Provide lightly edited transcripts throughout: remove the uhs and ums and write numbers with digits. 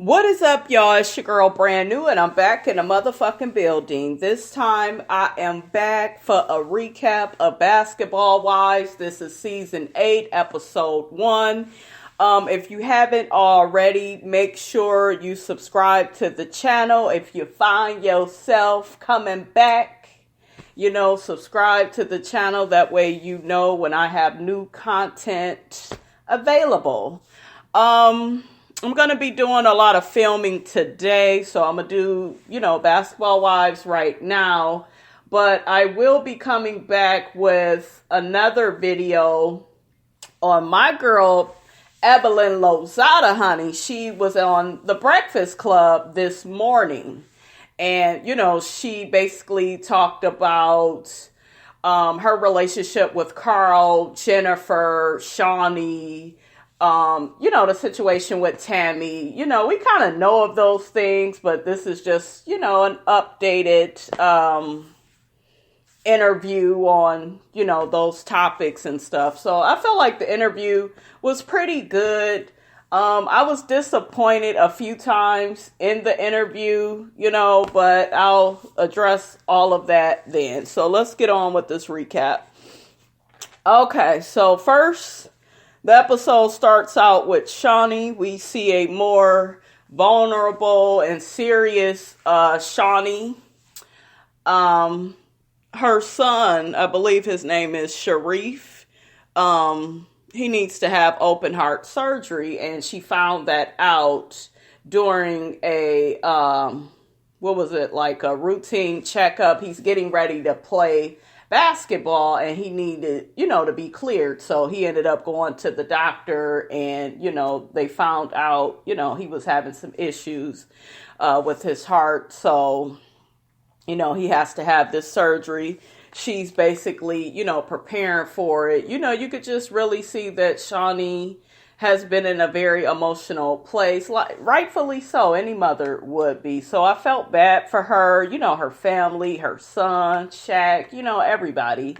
What is up, y'all? It's your girl Brand New, and I'm back in the motherfucking building. This time, I am back for a recap of Basketball Wives. This is season 8, episode 1. If you haven't already, make sure you subscribe to the channel. If you find yourself coming back, subscribe to the channel. That way you know when I have new content available. I'm going to be doing a lot of filming today, so I'm going to do, Basketball Wives right now. But I will be coming back with another video on my girl, Evelyn Lozada, honey. She was on The Breakfast Club this morning. And, she basically talked about her relationship with Carl, Jennifer, Shaunie, the situation with Tami. We kind of know of those things, but this is just, an updated interview on, those topics and stuff. So I felt like the interview was pretty good. I was disappointed a few times in the interview, but I'll address all of that then. So let's get on with this recap. Okay, so first, the episode starts out with Shaunie. We see a more vulnerable and serious Shaunie. Her son, I believe his name is Shareef, he needs to have open heart surgery, and she found that out during a, a routine checkup. He's getting ready to play basketball, and he needed, to be cleared. So he ended up going to the doctor, and, they found out, he was having some issues with his heart. So, he has to have this surgery. She's basically, preparing for it. You could just really see that Shaunie has been in a very emotional place, like rightfully so. Any mother would be. So I felt bad for her, her family, her son, Shaq, everybody.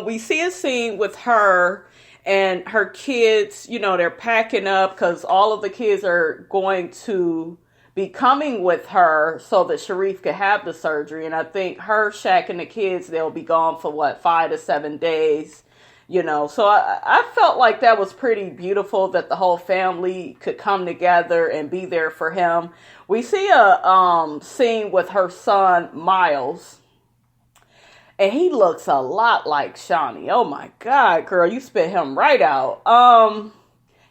We see a scene with her and her kids, they're packing up because all of the kids are going to be coming with her so that Shareef could have the surgery. And I think her, Shaq, and the kids, they'll be gone for 5 to 7 days. So I felt like that was pretty beautiful that the whole family could come together and be there for him. We see a scene with her son, Miles, and he looks a lot like Shaunie. Oh my God, girl, you spit him right out.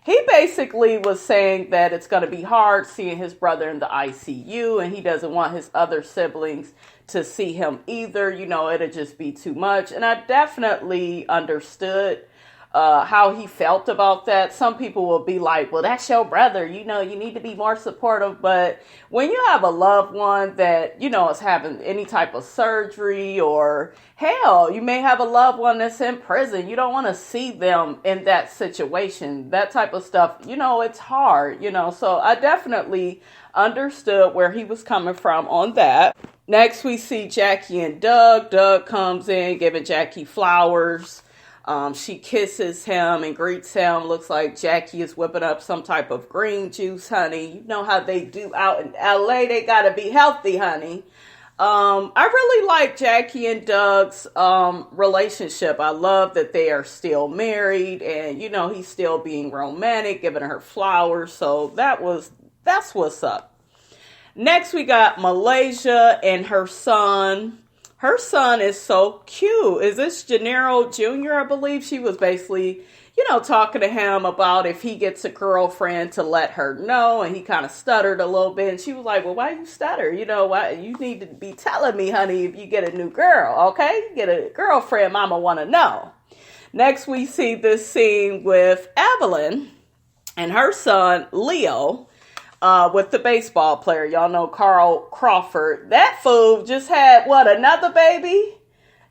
He basically was saying that it's going to be hard seeing his brother in the ICU, and he doesn't want his other siblings to see him either. It'll just be too much. And I definitely understood how he felt about that. Some people will be like, well, that's your brother. You need to be more supportive. But when you have a loved one that, is having any type of surgery, or hell, you may have a loved one that's in prison. You don't want to see them in that situation, that type of stuff. It's hard, so I definitely understood where he was coming from on that. Next, we see Jackie and Doug. Doug comes in giving Jackie flowers. She kisses him and greets him. Looks like Jackie is whipping up some type of green juice, honey. You know how they do out in LA. They gotta be healthy, honey. I really like Jackie and Doug's relationship. I love that they are still married, and he's still being romantic, giving her flowers. So that's what's up. Next, we got Malaysia and her son. Her son is so cute. Is this Gennaro Jr., I believe? She was basically, talking to him about if he gets a girlfriend to let her know. And he kind of stuttered a little bit. And she was like, well, why you stutter? Why you need to be telling me, honey, if you get a new girl, okay? You get a girlfriend, mama want to know. Next, we see this scene with Evelyn and her son, Leo, with the baseball player. Y'all know Carl Crawford. That fool just had, another baby?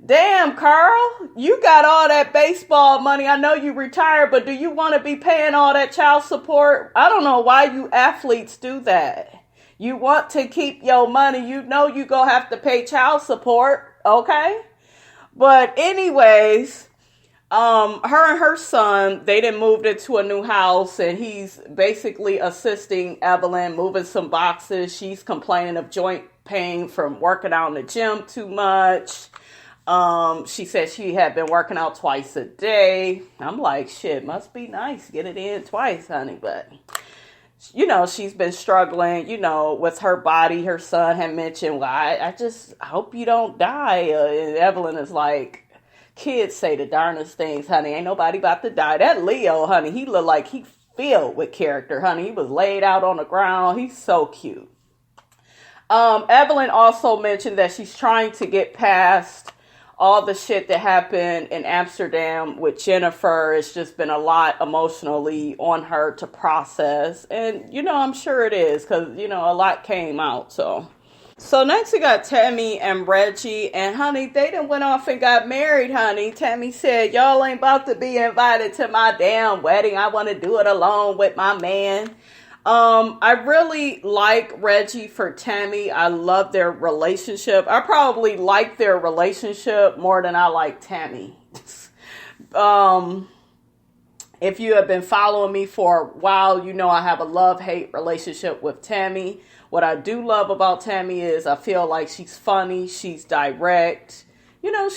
Damn, Carl, you got all that baseball money. I know you retired, but do you want to be paying all that child support? I don't know why you athletes do that. You want to keep your money. You going to have to pay child support, okay? But anyways, her and her son, they done moved into a new house, and he's basically assisting Evelyn moving some boxes. She's complaining of joint pain from working out in the gym too much. She said she had been working out twice a day. I'm like, shit, must be nice. Get it in twice, honey. But, she's been struggling, with her body. Her son had mentioned, well, I just hope you don't die. And Evelyn is like, kids say the darndest things, honey. Ain't nobody about to die. That Leo, honey, he looked like he filled with character, honey. He was laid out on the ground. He's so cute. Evelyn also mentioned that she's trying to get past all the shit that happened in Amsterdam with Jennifer. It's just been a lot emotionally on her to process. And, I'm sure it is because, a lot came out. So next we got Tami and Reggie. And, honey, they done went off and got married, honey. Tami said, y'all ain't about to be invited to my damn wedding. I want to do it alone with my man. I really like Reggie for Tami. I love their relationship. I probably like their relationship more than I like Tami. If you have been following me for a while, I have a love-hate relationship with Tami. What I do love about Tami is I feel like she's funny, she's direct.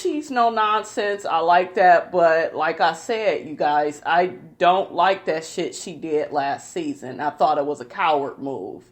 She's no nonsense. I like that. But like I said, you guys, I don't like that shit she did last season. I thought it was a coward move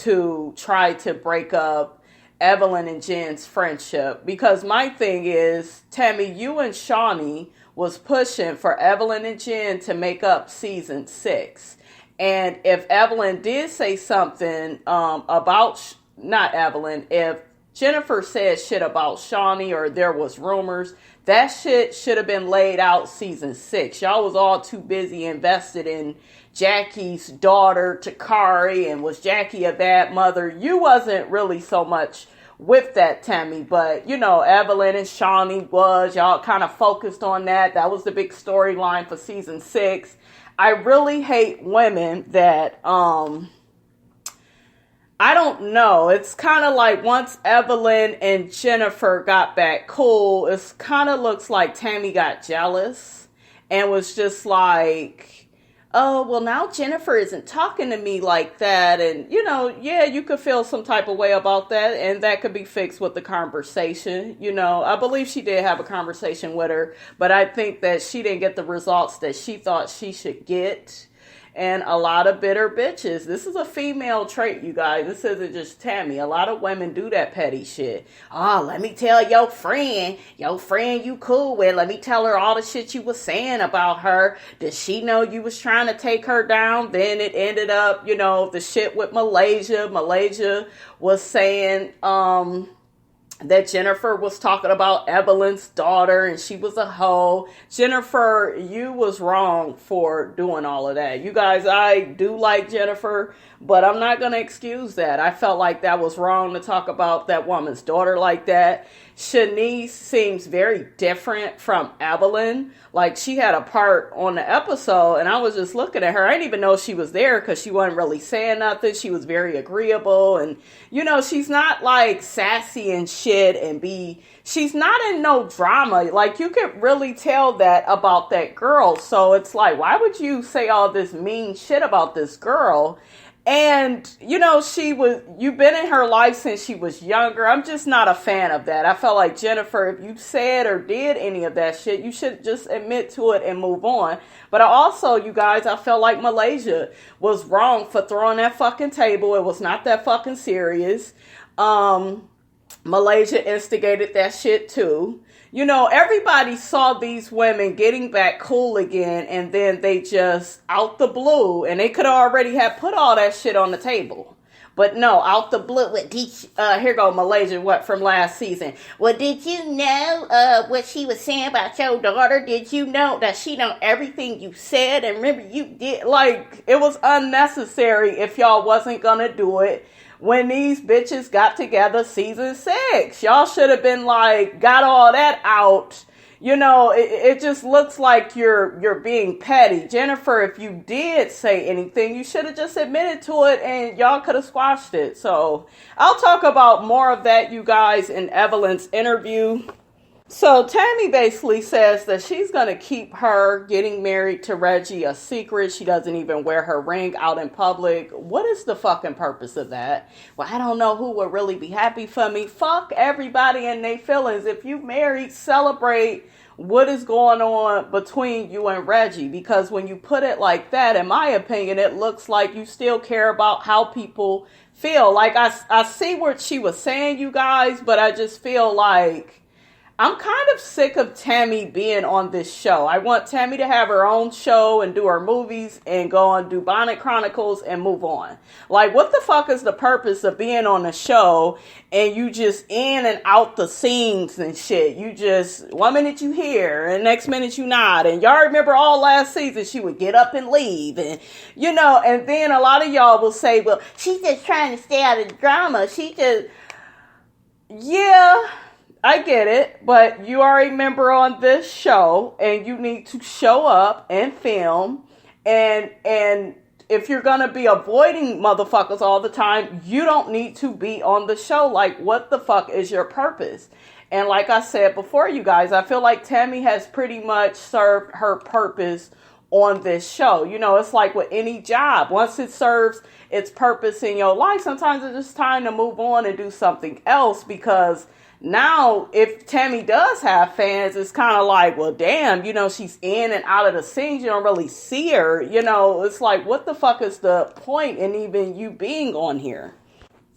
to try to break up Evelyn and Jen's friendship. Because my thing is, Tami, you and Shaunie was pushing for Evelyn and Jen to make up season 6. And if Evelyn did say something about, not Evelyn, if Jennifer said shit about Shaunie or there was rumors, that shit should have been laid out season 6. Y'all was all too busy invested in Jackie's daughter, Takari, and was Jackie a bad mother? You wasn't really so much with that, Tami, but, Evelyn and Shaunie was. Y'all kind of focused on that. That was the big storyline for season 6. I really hate women that, I don't know. It's kind of like once Evelyn and Jennifer got back cool, it kind of looks like Tami got jealous and was just like, oh, well, now Jennifer isn't talking to me like that. And, yeah, you could feel some type of way about that. And that could be fixed with the conversation. I believe she did have a conversation with her, but I think that she didn't get the results that she thought she should get. And a lot of bitter bitches. This is a female trait, you guys. This isn't just Tami. A lot of women do that petty shit. Oh, let me tell your friend you cool with. Let me tell her all the shit you was saying about her. Did she know you was trying to take her down? Then it ended up, the shit with Malaysia. Malaysia was saying, that Jennifer was talking about Evelyn's daughter and she was a hoe. Jennifer, you was wrong for doing all of that. You guys, I do like Jennifer, but I'm not going to excuse that. I felt like that was wrong to talk about that woman's daughter like that. Shanice seems very different from Evelyn. Like, she had a part on the episode, and I was just looking at her. I didn't even know she was there because she wasn't really saying nothing. She was very agreeable, and, she's not, like, sassy and shit, and she's not in no drama. Like, you could really tell that about that girl. So it's like, why would you say all this mean shit about this girl? And, you've been in her life since she was younger. I'm just not a fan of that. I felt like, Jennifer, if you said or did any of that shit, you should just admit to it and move on. But you guys, I felt like Malaysia was wrong for throwing that fucking table. It was not that fucking serious. Malaysia instigated that shit too. Everybody saw these women getting back cool again, and then they just, out the blue, and they could already have put all that shit on the table. But no, out the blue, here go Malaysia, from last season. Well, did you know what she was saying about your daughter? Did you know that she know everything you said? And remember, you did, it was unnecessary if y'all wasn't gonna do it. When these bitches got together season 6, y'all should have been got all that out. It just looks like you're being petty. Jennifer, if you did say anything, you should have just admitted to it and y'all could have squashed it. So I'll talk about more of that, you guys, in Evelyn's interview. So Tammy basically says that she's going to keep her getting married to Reggie a secret. She doesn't even wear her ring out in public. What is the fucking purpose of that? Well, I don't know who would really be happy for me. Fuck everybody and their feelings. If you married, celebrate what is going on between you and Reggie. Because when you put it like that, in my opinion, it looks like you still care about how people feel. Like, I see what she was saying, you guys, but I just feel like I'm kind of sick of Tammy being on this show. I want Tammy to have her own show and do her movies and go on do Bonnet Chronicles and move on. Like, what the fuck is the purpose of being on a show and you just in and out the scenes and shit? You just, one minute you here and next minute you not. And y'all remember all last season she would get up and leave. And, you know, and then a lot of y'all will say, well, she's just trying to stay out of the drama. She just, yeah, I get it, but you are a member on this show and you need to show up and film, and if you're going to be avoiding motherfuckers all the time, you don't need to be on the show. Like, what the fuck is your purpose? And like I said before, you guys, I feel like Tammy has pretty much served her purpose on this show. You know, it's like with any job. Once it serves its purpose in your life, sometimes it's just time to move on and do something else, because now, if Tammy does have fans, it's kind of like, well, damn, you know, she's in and out of the scenes. You don't really see her. You know, it's like, what the fuck is the point in even you being on here?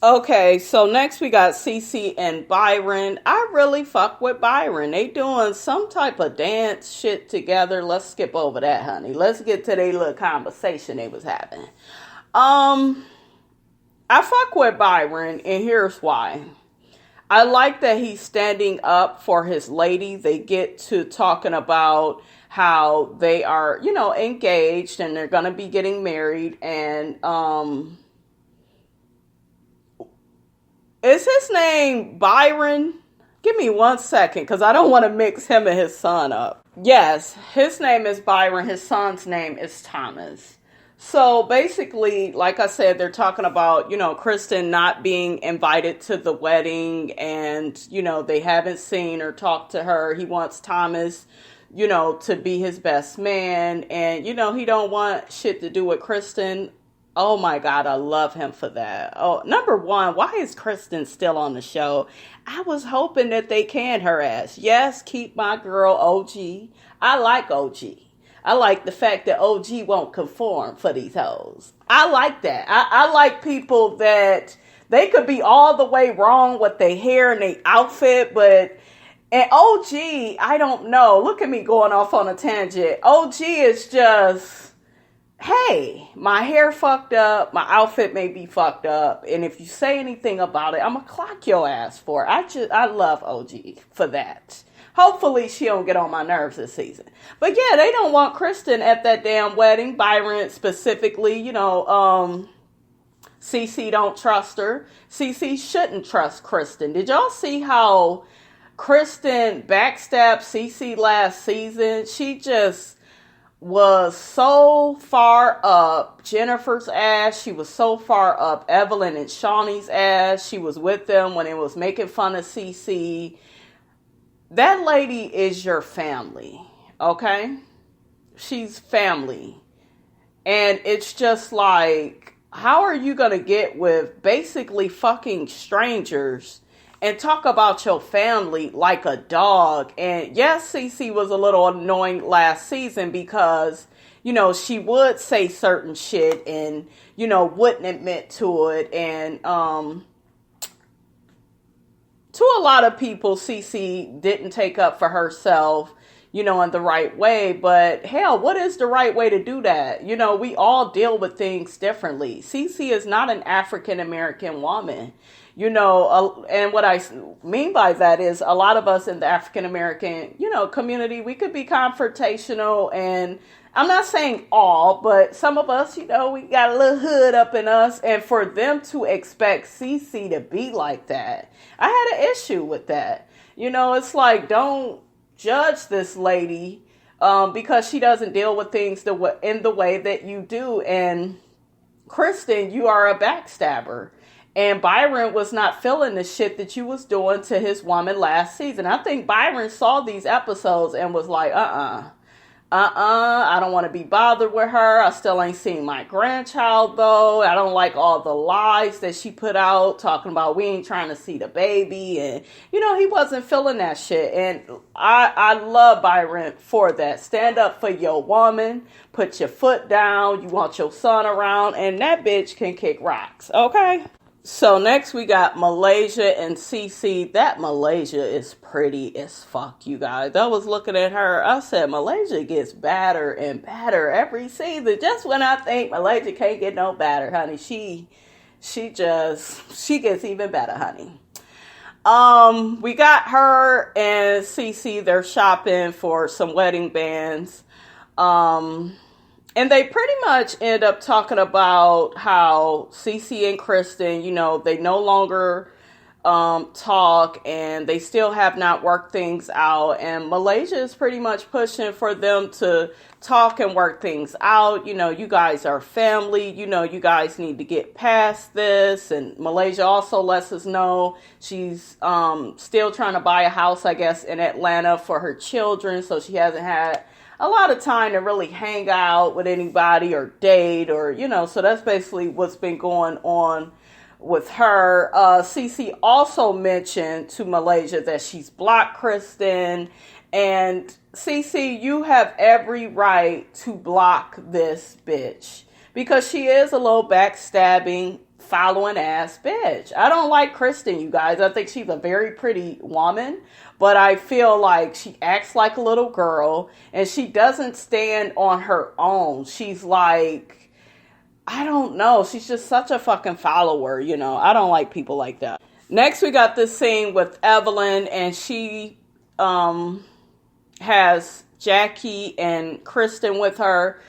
Okay, so next we got CeCe and Byron. I really fuck with Byron. They doing some type of dance shit together. Let's skip over that, honey. Let's get to their little conversation they was having. I fuck with Byron, and here's why. I like that he's standing up for his lady. They get to talking about how they are, you know, engaged and they're going to be getting married. And is his name Byron? Give me 1 second, because I don't want to mix him and his son up. Yes, his name is Byron. His son's name is Thomas. So basically, like I said, they're talking about, you know, Kristen not being invited to the wedding, and, you know, they haven't seen or talked to her. He wants Thomas, you know, to be his best man, and, you know, he don't want shit to do with Kristen. Oh my God, I love him for that. Oh, number one, why is Kristen still on the show? I was hoping that they canned her ass. Yes, keep my girl OG. I like OG. I like the fact that OG won't conform for these hoes. I like that. I like people that they could be all the way wrong with their hair and their outfit, but and OG, I don't know. Look at me going off on a tangent. OG is just, hey, my hair fucked up, my outfit may be fucked up, and if you say anything about it, I'm gonna clock your ass for it. I love OG for that. Hopefully she don't get on my nerves this season. But yeah, they don't want Kristen at that damn wedding. Byron specifically, you know, CeCe don't trust her. CeCe shouldn't trust Kristen. Did y'all see how Kristen backstabbed CeCe last season? She just was so far up Jennifer's ass. She was so far up Evelyn and Shaunie's ass. She was with them when it was making fun of CeCe. That lady is your family, okay? She's family. And it's just like, how are you going to get with basically fucking strangers and talk about your family like a dog? And yes, CeCe was a little annoying last season because, you know, she would say certain shit and, you know, wouldn't admit to it. And, to a lot of people, CeCe didn't take up for herself, you know, in the right way. But hell, what is the right way to do that? You know, we all deal with things differently. CeCe is not an African-American woman, you know, and what I mean by that is a lot of us in the African-American, you know, community, we could be confrontational, and I'm not saying all, but some of us, you know, we got a little hood up in us, and for them to expect CeCe to be like that, I had an issue with that. You know, it's like, don't judge this lady because she doesn't deal with things in the way that you do. And Kristen, you are a backstabber. And Byron was not feeling the shit that you was doing to his woman last season. I think Byron saw these episodes and was like, I don't want to be bothered with her. I still ain't seen my grandchild, though. I don't like all the lies that she put out talking about we ain't trying to see the baby. And, he wasn't feeling that shit. And I love Byron for that. Stand up for your woman. Put your foot down. You want your son around. And that bitch can kick rocks. Okay? So next we got Malaysia and CeCe. That Malaysia is pretty as fuck, you guys. I was looking at her. I said, Malaysia gets badder and badder every season. Just when I think Malaysia can't get no better, honey, she gets even better, honey. We got her and CeCe. They're shopping for some wedding bands. And they pretty much end up talking about how CeCe and Kristen, they no longer talk and they still have not worked things out. And Malaysia is pretty much pushing for them to talk and work things out. You guys are family. You guys need to get past this. And Malaysia also lets us know she's still trying to buy a house, I guess, in Atlanta for her children. So she hasn't had a lot of time to really hang out with anybody or date or, so that's basically what's been going on with her. CeCe also mentioned to Malaysia that she's blocked Kristen. And CeCe, you have every right to block this bitch because she is a little backstabbing, following ass bitch. I don't like Kristen, you guys. I think she's a very pretty woman, but I feel like she acts like a little girl and she doesn't stand on her own. She's like, I don't know. She's just such a fucking follower, I don't like people like that. Next, we got this scene with Evelyn and she has Jackie and Kristen with her.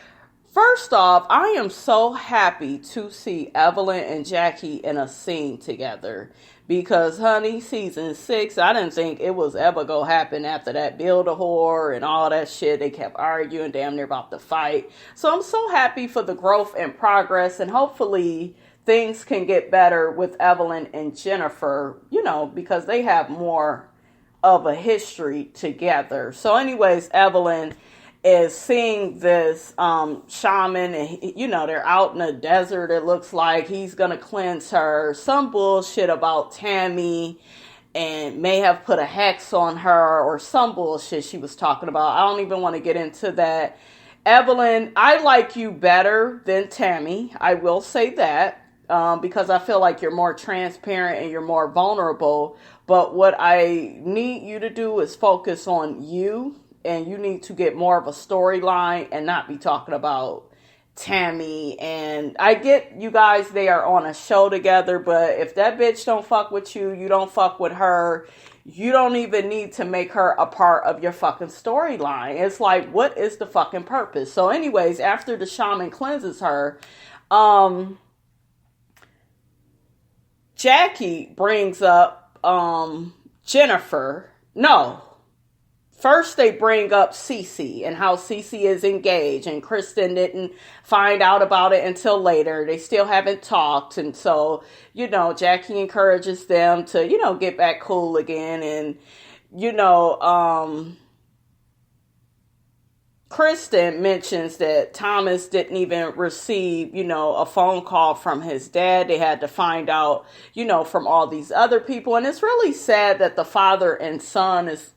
First off, I am so happy to see Evelyn and Jackie in a scene together because, honey, season 6, I didn't think it was ever going to happen after that Build-A-Whore and all that shit. They kept arguing, damn near about to fight. So I'm so happy for the growth and progress, and hopefully things can get better with Evelyn and Jennifer, because they have more of a history together. So anyways, Evelyn is seeing this shaman and they're out in the desert. It looks like he's gonna cleanse her. Some bullshit about Tami and may have put a hex on her or some bullshit she was talking about. I don't even want to get into that. Evelyn, I like you better than Tami. I will say that because I feel like you're more transparent and you're more vulnerable. But what I need you to do is focus on you. And you need to get more of a storyline and not be talking about Tami. And I get you guys, they are on a show together. But if that bitch don't fuck with you, you don't fuck with her. You don't even need to make her a part of your fucking storyline. It's like, what is the fucking purpose? So anyways, after the shaman cleanses her, Jackie brings up Jennifer. No. First, they bring up CeCe and how CeCe is engaged, and Kristen didn't find out about it until later. They still haven't talked, and so, Jackie encourages them to, get back cool again, and, Kristen mentions that Thomas didn't even receive, a phone call from his dad. They had to find out, from all these other people. And it's really sad that the father and son is,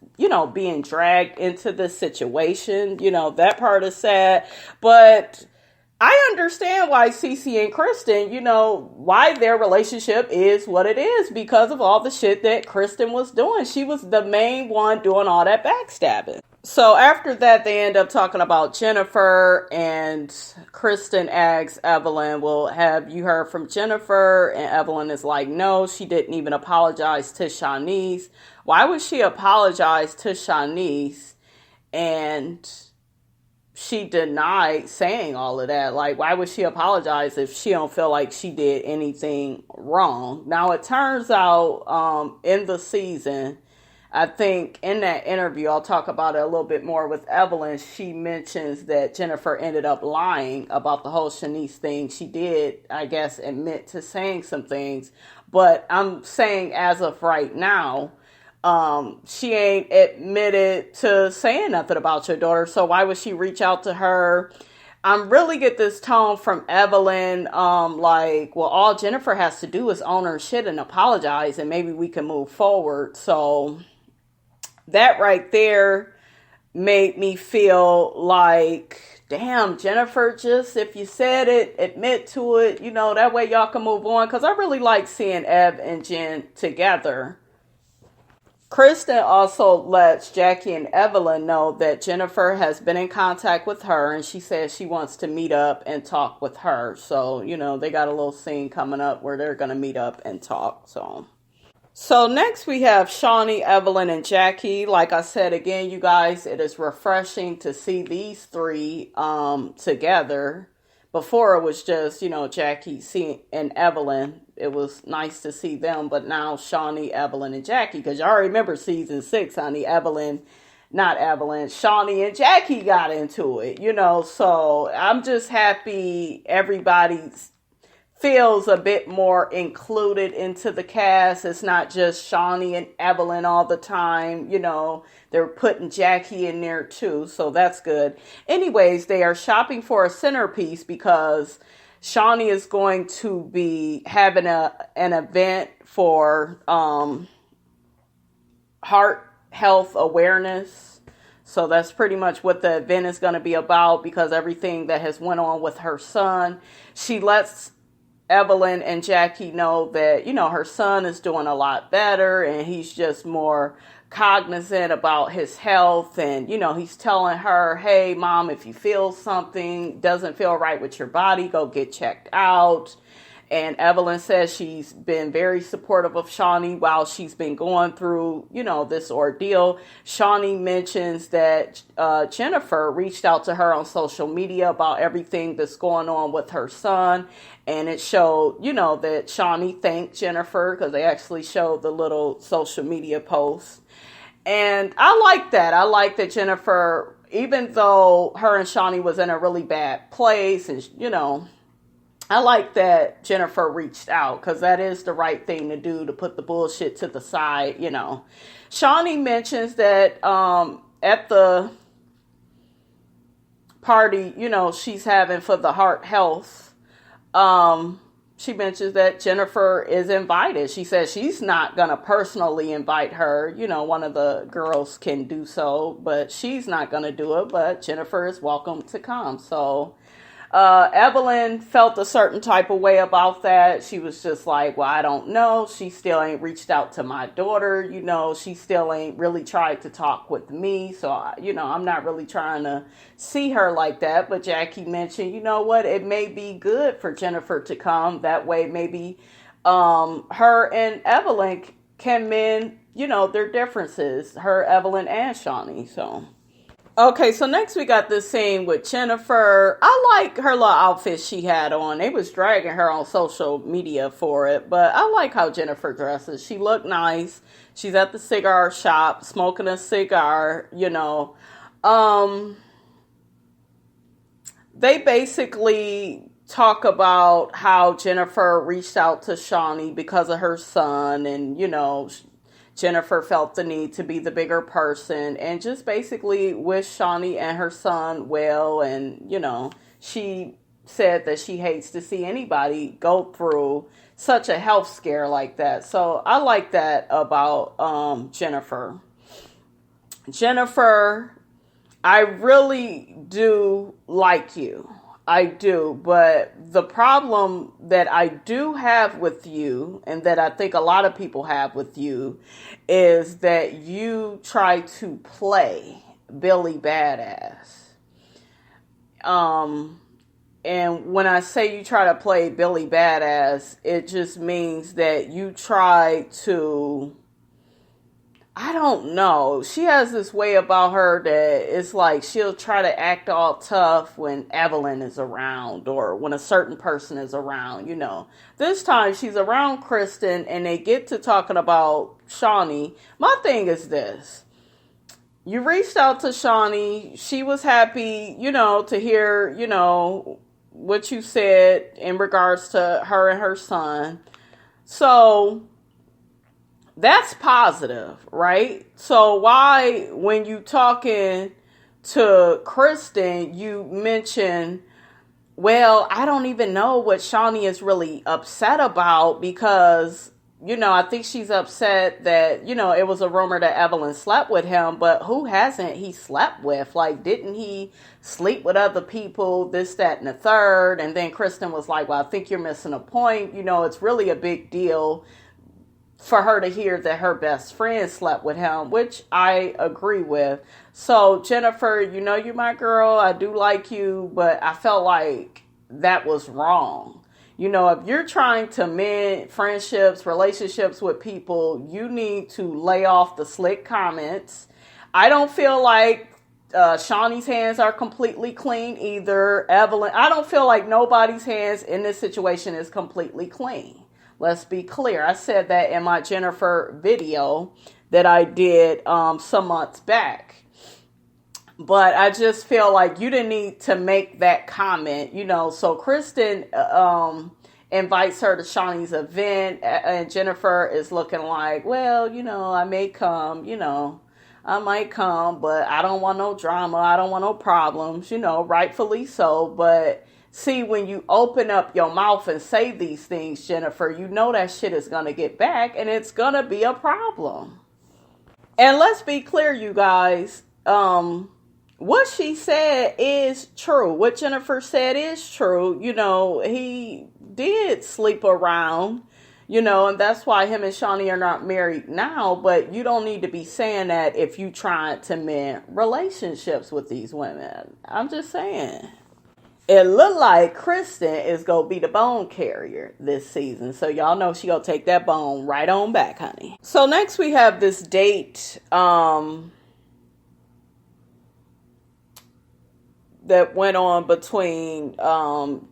being dragged into this situation. That part is sad. But I understand why CeCe and Kristen, why their relationship is what it is because of all the shit that Kristen was doing. She was the main one doing all that backstabbing. So after that, they end up talking about Jennifer, and Kristen asks Evelyn, well, have you heard from Jennifer? And Evelyn is like, no, she didn't even apologize to Shaunie. Why would she apologize to Shaunie? And she denied saying all of that. Like, why would she apologize if she don't feel like she did anything wrong? Now, it turns out in the season, I think in that interview, I'll talk about it a little bit more with Evelyn. She mentions that Jennifer ended up lying about the whole Shanice thing. She did, I guess, admit to saying some things. But I'm saying as of right now, she ain't admitted to saying nothing about your daughter. So why would she reach out to her? I really get this tone from Evelyn, like, well, all Jennifer has to do is own her shit and apologize, and maybe we can move forward. So that right there made me feel like, damn, Jennifer, just if you said it, admit to it, that way y'all can move on. Because I really like seeing Ev and Jen together. Kristen also lets Jackie and Evelyn know that Jennifer has been in contact with her, and she says she wants to meet up and talk with her. So, they got a little scene coming up where they're going to meet up and talk. So next we have Shaunie, Evelyn, and Jackie. Like I said, again, you guys, it is refreshing to see these three together. Before it was just, Jackie and Evelyn. It was nice to see them. But now Shaunie, Evelyn, and Jackie. Because y'all remember season 6, honey. Shaunie and Jackie got into it, So I'm just happy everybody's feels a bit more included into the cast. It's not just Shaunie and Evelyn all the time. They're putting Jackie in there too. So that's good. Anyways, they are shopping for a centerpiece because Shaunie is going to be having an event for heart health awareness. So that's pretty much what the event is going to be about, because everything that has went on with her son. She lets Evelyn and Jackie know that, her son is doing a lot better and he's just more cognizant about his health. And, he's telling her, hey, mom, if you feel something doesn't feel right with your body, go get checked out. And Evelyn says she's been very supportive of Shaunie while she's been going through, this ordeal. Shaunie mentions that Jennifer reached out to her on social media about everything that's going on with her son. And it showed, that Shaunie thanked Jennifer, because they actually showed the little social media post. And I like that. I like that Jennifer, even though her and Shaunie was in a really bad place, and, I like that Jennifer reached out, because that is the right thing to do, to put the bullshit to the side, Shaunie mentions that at the party, she's having for the heart health, she mentions that Jennifer is invited. She says she's not going to personally invite her. One of the girls can do so, but she's not going to do it. But Jennifer is welcome to come. So Evelyn felt a certain type of way about that. She was just like, well, I don't know. She still ain't reached out to my daughter. She still ain't really tried to talk with me. So, I'm not really trying to see her like that. But Jackie mentioned, you know what? It may be good for Jennifer to come. That way, maybe her and Evelyn can mend, their differences. Her, Evelyn, and Shaunie. So. Okay, so next we got this scene with Jennifer. I like her little outfit she had on. They was dragging her on social media for it, but I like how Jennifer dresses. She looked nice. She's at the cigar shop smoking a cigar, They basically talk about how Jennifer reached out to Shaunie because of her son, and, Jennifer felt the need to be the bigger person and just basically wish Shaunie and her son well. And, she said that she hates to see anybody go through such a health scare like that. So I like that about Jennifer. Jennifer, I really do like you. I do, but the problem that I do have with you, and that I think a lot of people have with you, is that you try to play Billy Badass. And when I say you try to play Billy Badass, it just means that you try to I don't know. She has this way about her that it's like she'll try to act all tough when Evelyn is around or when a certain person is around, you know. This time she's around Kristen and they get to talking about Shaunie. My thing is this. You reached out to Shaunie. She was happy, you know, to hear, you know, what you said in regards to her and her son. So that's positive, right? So why, when you talking to Kristen, you mention, well, I don't even know what Shaunie is really upset about because, you know, I think she's upset that, you know, it was a rumor that Evelyn slept with him, but who hasn't he slept with? Like, didn't he sleep with other people, this, that, and the third? And then Kristen was like, well, I think you're missing a point. You know, it's really a big deal for her to hear that her best friend slept with him, which I agree with. So, Jennifer, you know you're my girl. I do like you, but I felt like that was wrong. You know, if you're trying to mend friendships, relationships with people, you need to lay off the slick comments. I don't feel like Shaunie's hands are completely clean either. Evelyn, I don't feel like nobody's hands in this situation is completely clean. Let's be clear. I said that in my Jennifer video that I did some months back. But I just feel like you didn't need to make that comment, you know. So Kristen invites her to Shaunie's event, and Jennifer is looking like, well, you know, I may come, you know. I might come, but I don't want no drama. I don't want no problems, you know, rightfully so. But see, when you open up your mouth and say these things, Jennifer, you know that shit is going to get back and it's going to be a problem. And let's be clear, you guys. What she said is true. What Jennifer said is true. You know, he did sleep around, you know, and that's why him and Shaunie are not married now. But you don't need to be saying that if you trying to mend relationships with these women. I'm just saying. It looked like Kristen is going to be the bone carrier this season. So y'all know she going to take that bone right on back, honey. So next we have this date that went on between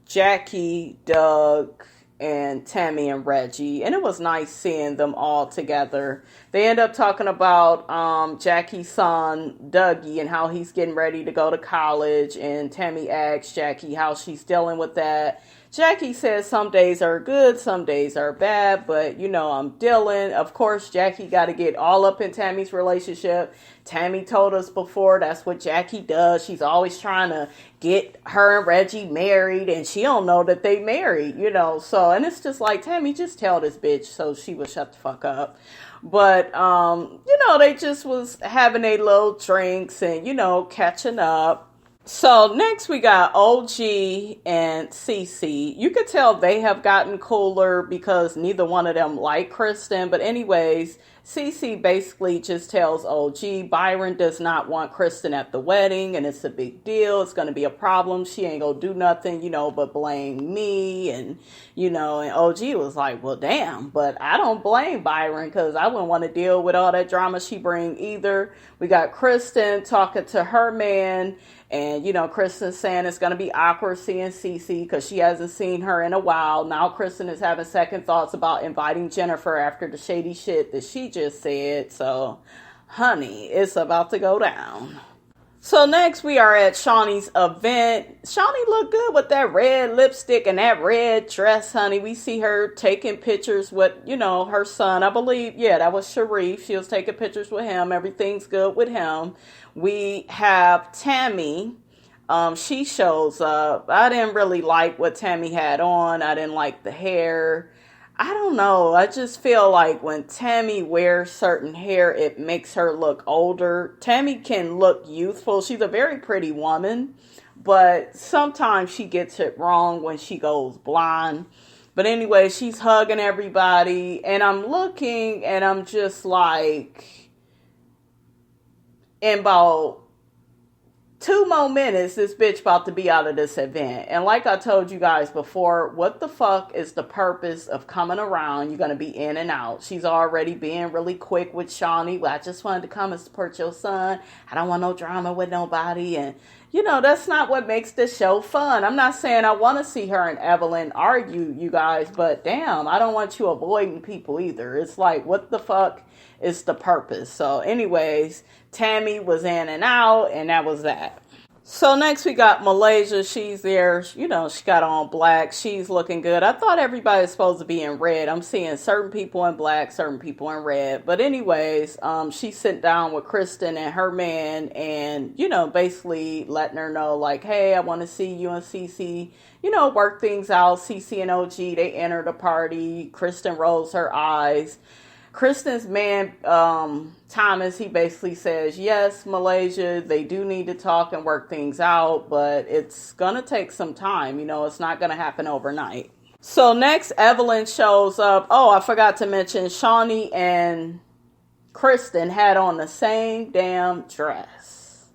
Jackie, Doug, and Tami and Reggie. And it was nice seeing them all together. They end up talking about Jackie's son, Dougie, and how he's getting ready to go to college. And Tami asks Jackie how she's dealing with that. Jackie says some days are good, some days are bad, but, you know, I'm dealing. Of course, Jackie got to get all up in Tammy's relationship. Tami told us before that's what Jackie does. She's always trying to get her and Reggie married, and she don't know that they married, you know. So, and it's just like, Tami, just tell this bitch so she would shut the fuck up. But, you know, they just was having a little drinks and, you know, catching up. So next we got OG and CeCe. You could tell they have gotten cooler because neither one of them like Kristen. But anyways, CeCe basically just tells OG Byron does not want Kristen at the wedding and it's a big deal. It's going to be a problem. She ain't going to do nothing, you know, but blame me. And, you know, and OG was like, well, damn, but I don't blame Byron because I wouldn't want to deal with all that drama she bring either. We got Kristen talking to her man. And, you know, Kristen's saying it's going to be awkward seeing CeCe because she hasn't seen her in a while. Now Kristen is having second thoughts about inviting Jennifer after the shady shit that she just said. So, honey, it's about to go down. So next we are at Shaunie's event. Shaunie looked good with that red lipstick and that red dress, honey. We see her taking pictures with, you know, her son. I believe, yeah, that was Shareef. She was taking pictures with him. Everything's good with him. We have Tami. She shows up. I didn't really like what Tami had on. I didn't like the hair. I don't know. I just feel like when Tami wears certain hair, it makes her look older. Tami can look youthful. She's a very pretty woman, but sometimes she gets it wrong when she goes blonde. But anyway, she's hugging everybody, and I'm looking, and I'm just like, in about 2 more minutes, this bitch about to be out of this event. And like I told you guys before, what the fuck is the purpose of coming around? You're going to be in and out. She's already being really quick with Shaunie. Well, I just wanted to come and support your son. I don't want no drama with nobody. And, that's not what makes this show fun. I'm not saying I want to see her and Evelyn argue, you guys. But damn, I don't want you avoiding people either. It's like, what the fuck is the purpose? So anyways, Tami was in and out, and that was that. So next we got Malaysia. She's there. She got on black. She's looking good. I thought everybody was supposed to be in red. I'm seeing certain people in black, certain people in red. But anyways, she sat down with Kristen and her man and, basically letting her know like, hey, I want to see you and CeCe, work things out. CeCe and OG, they enter the party. Kristen rolls her eyes. Kristen's man, Thomas, he basically says, yes, Malaysia, they do need to talk and work things out, but it's going to take some time. It's not going to happen overnight. So next, Evelyn shows up. Oh, I forgot to mention, Shaunie and Kristen had on the same damn dress.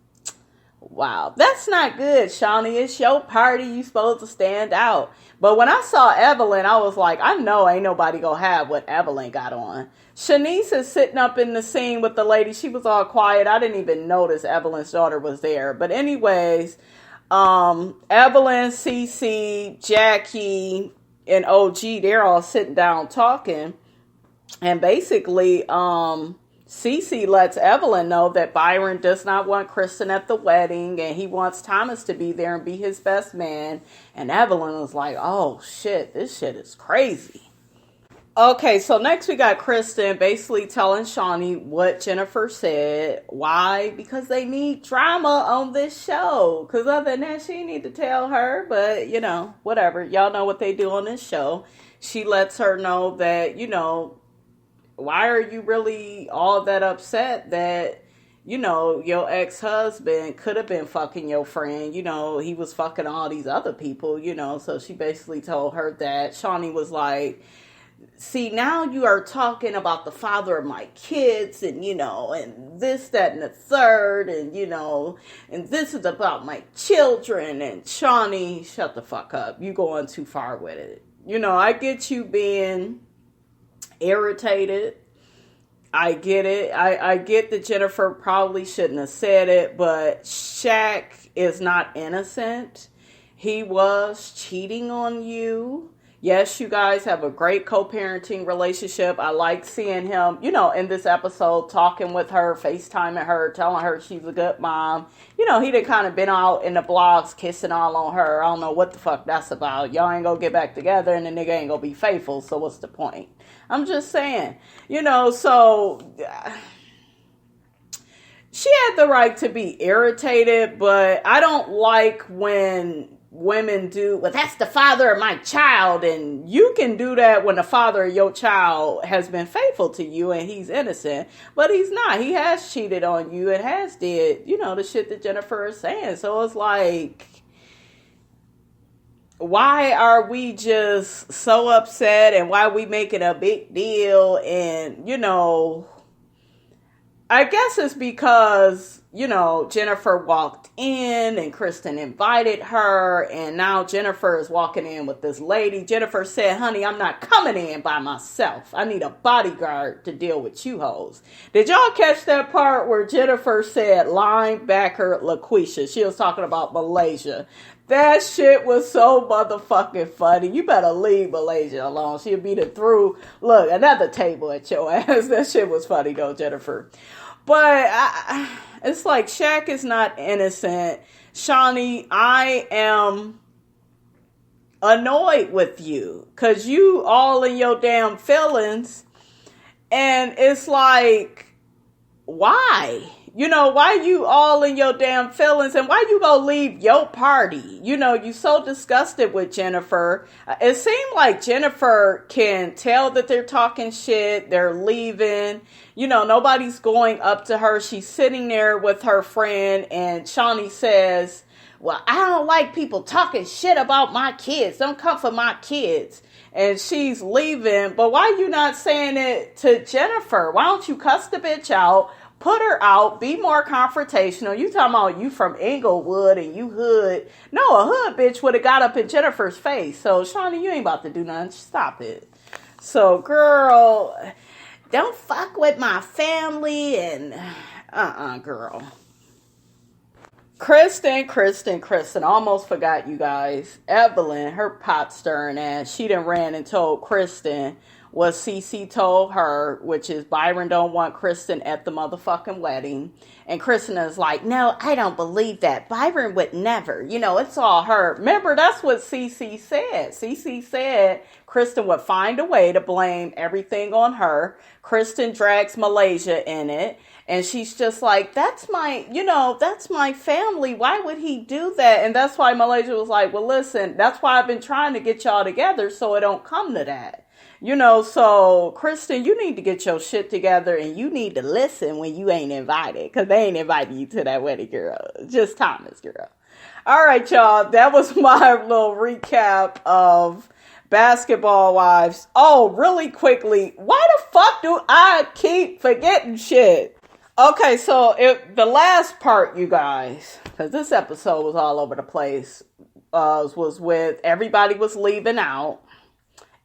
Wow, that's not good, Shaunie. It's your party. You supposed to stand out. But when I saw Evelyn, I was like, I know ain't nobody gonna have what Evelyn got on. Shanice is sitting up in the scene with the lady. She was all quiet. I didn't even notice Evelyn's daughter was there. But anyways, Evelyn, CeCe, Jackie, and OG, they're all sitting down talking. And basically, CeCe lets Evelyn know that Byron does not want Kristen at the wedding and he wants Thomas to be there and be his best man. And Evelyn was like, oh shit, this shit is crazy. Okay, so next we got Kristen basically telling Shaunie what Jennifer said. Why? Because they need drama on this show. Because other than that, she need to tell her. But, whatever. Y'all know what they do on this show. She lets her know that, why are you really all that upset that, your ex-husband could have been fucking your friend? He was fucking all these other people, So she basically told her that. Shaunie was like, see, now you are talking about the father of my kids and, and this, that, and the third, and, and this is about my children. And Shaunie, shut the fuck up. You going too far with it. I get you being irritated. I get it. I get that Jennifer probably shouldn't have said it, but Shaq is not innocent. He was cheating on you. Yes, you guys have a great co-parenting relationship. I like seeing him, in this episode, talking with her, FaceTiming her, telling her she's a good mom. He done kind of been out in the blogs, kissing all on her. I don't know what the fuck that's about. Y'all ain't gonna get back together and the nigga ain't gonna be faithful, so what's the point? I'm just saying, so she had the right to be irritated, but I don't like when women do, well, that's the father of my child, and you can do that when the father of your child has been faithful to you and he's innocent, but he's not. He has cheated on you and has did, the shit that Jennifer is saying. So it's like, why are we just so upset and why are we making a big deal? And, I guess it's because, Jennifer walked in and Kristen invited her, and now Jennifer is walking in with this lady. Jennifer said, honey, I'm not coming in by myself. I need a bodyguard to deal with you hoes. Did y'all catch that part where Jennifer said linebacker LaQuisha? She was talking about Malaysia. That shit was so motherfucking funny. You better leave Malaysia alone. She'll beat it through. Look, another table at your ass. That shit was funny though, Jennifer. But it's like Shaq is not innocent. Shaunie, I am annoyed with you because you all in your damn feelings. And it's like, why? Why you all in your damn feelings and why you gonna leave your party? You so disgusted with Jennifer. It seemed like Jennifer can tell that they're talking shit. They're leaving. Nobody's going up to her. She's sitting there with her friend and Shaunie says, well, I don't like people talking shit about my kids. Don't come for my kids. And she's leaving. But why you not saying it to Jennifer? Why don't you cuss the bitch out? Put her out. Be more confrontational. You talking about you from Inglewood and you hood. No, a hood bitch would have got up in Jennifer's face. So, Shaunie, you ain't about to do nothing. Stop it. So, girl, don't fuck with my family and girl. Kristen. Almost forgot, you guys. Evelyn, her pot stirring ass. She done ran and told Kristen what CeCe told her, which is Byron don't want Kristen at the motherfucking wedding. And Kristen is like, no, I don't believe that. Byron would never. You know, it's all her. Remember, that's what CeCe said. CeCe said Kristen would find a way to blame everything on her. Kristen drags Malaysia in it. And she's just like, that's my family. Why would he do that? And that's why Malaysia was like, well, listen, that's why I've been trying to get y'all together so it don't come to that. You know, so Kristen, you need to get your shit together and you need to listen when you ain't invited. Because they ain't inviting you to that wedding, girl. Just Thomas, girl. All right, y'all. That was my little recap of Basketball Wives. Oh, really quickly. Why the fuck do I keep forgetting shit? Okay, so the last part, you guys, because this episode was all over the place, was with everybody was leaving out.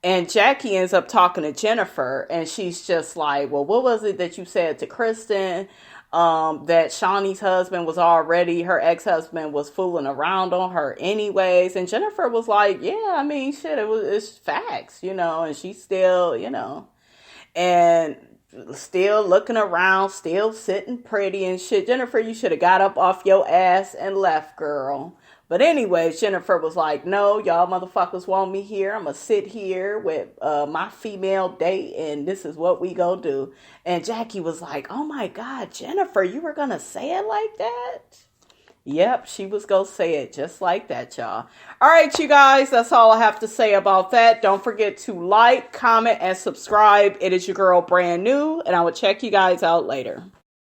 And Jackie ends up talking to Jennifer, and she's just like, well, what was it that you said to Kristen? That Shaunie's husband was already, her ex-husband was fooling around on her anyways. And Jennifer was like, yeah, I mean, shit, it's facts, you know, and she's still, you know, and still looking around, still sitting pretty and shit. Jennifer, you should have got up off your ass and left, girl. But anyways, Jennifer was like, no, y'all motherfuckers want me here. I'm going to sit here with my female date, and this is what we go do. And Jackie was like, oh my God, Jennifer, you were going to say it like that? Yep, she was going to say it just like that, y'all. All right, you guys, that's all I have to say about that. Don't forget to like, comment, and subscribe. It is your girl, Brand New, and I will check you guys out later.